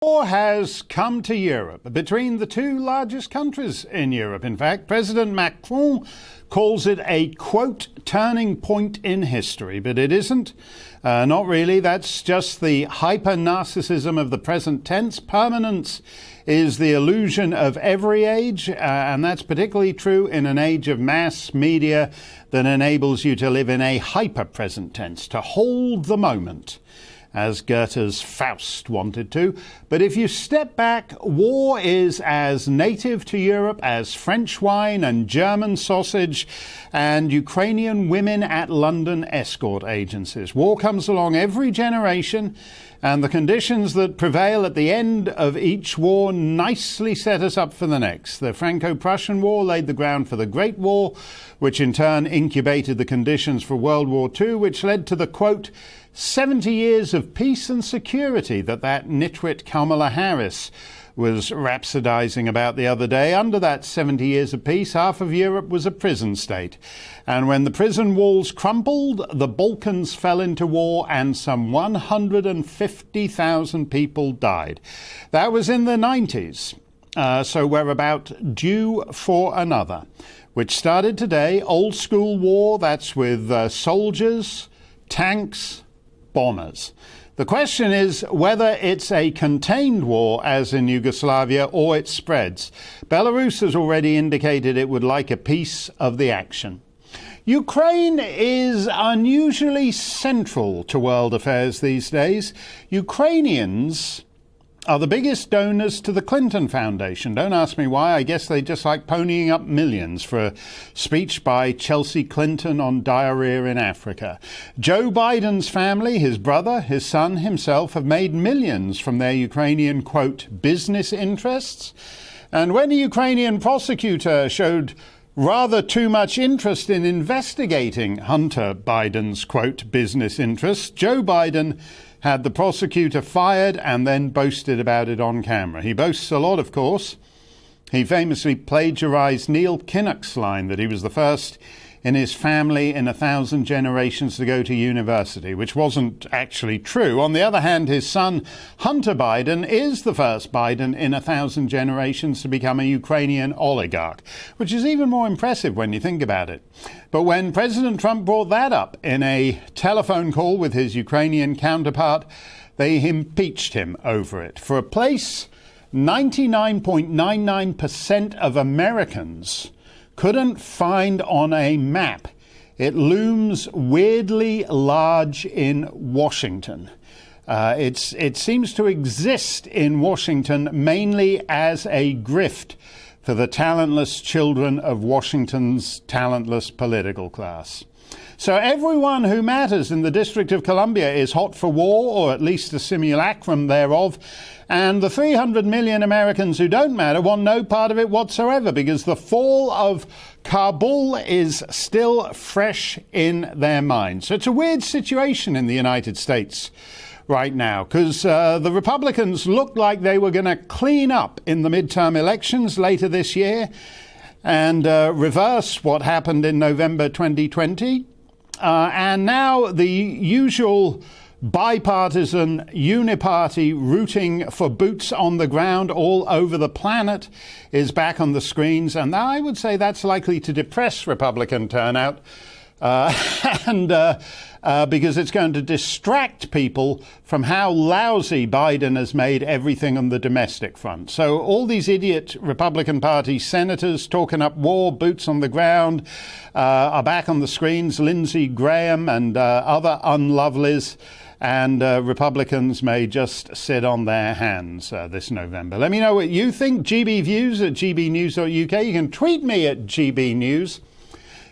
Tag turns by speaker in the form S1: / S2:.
S1: War has come to Europe between the two largest countries in Europe. In fact, President Macron calls it a, quote, turning point in history, but it isn't. Not really. That's just the hyper-narcissism of the present tense. Permanence is the illusion of every age, and that's particularly true in an age of mass media that enables you to live in a hyper-present tense, to hold the moment, as Goethe's Faust wanted to. But if you step back, war is as native to Europe as French wine and German sausage and Ukrainian women at London escort agencies. War comes along every generation, and the conditions that prevail at the end of each war nicely set us up for the next. The Franco-Prussian War laid the ground for the Great War, which in turn incubated the conditions for World War II, which led to the, quote, 70 years of peace and security that nitwit Kamala Harris was rhapsodizing about the other day. Under that 70 years of peace, half of Europe was a prison state. And when the prison walls crumbled, the Balkans fell into war and some 150,000 people died. That was in the 90s. So we're about due for another, which started today. Old school war, that's with soldiers, tanks, bombers. The question is whether it's a contained war, as in Yugoslavia, or it spreads. Belarus has already indicated it would like a piece of the action. Ukraine is unusually central to world affairs these days. Ukrainians are the biggest donors to the Clinton Foundation. Don't ask me why. I guess they just like ponying up millions for a speech by Chelsea Clinton on diarrhea in Africa. Joe Biden's family, his brother, his son, himself, have made millions from their Ukrainian, quote, business interests. And when a Ukrainian prosecutor showed rather too much interest in investigating Hunter Biden's, quote, business interests, Joe Biden had the prosecutor fired and then boasted about it on camera. He boasts a lot, of course. He famously plagiarized Neil Kinnock's line that he was the first in his family in 1,000 generations to go to university, which wasn't actually true. On the other hand, his son, Hunter Biden, is the first Biden in 1,000 generations to become a Ukrainian oligarch, which is even more impressive when you think about it. But when President Trump brought that up in a telephone call with his Ukrainian counterpart, they impeached him over it. For a place 99.99% of Americans couldn't find on a map, it looms weirdly large in Washington. It seems to exist in Washington mainly as a grift for the talentless children of Washington's talentless political class. So everyone who matters in the District of Columbia is hot for war, or at least a simulacrum thereof. And the 300 million Americans who don't matter want no part of it whatsoever, because the fall of Kabul is still fresh in their minds. So it's a weird situation in the United States right now, because the Republicans looked like they were going to clean up in the midterm elections later this year and reverse what happened in November 2020. And now the usual bipartisan uniparty rooting for boots on the ground all over the planet is back on the screens. And I would say that's likely to depress Republican turnout because it's going to distract people from how lousy Biden has made everything on the domestic front. So all these idiot Republican Party senators talking up war, boots on the ground, are back on the screens. Lindsey Graham and other unlovelies. And Republicans may just sit on their hands this November. Let me know what you think. GB Views at gbnews.uk. You can tweet me at GBNews.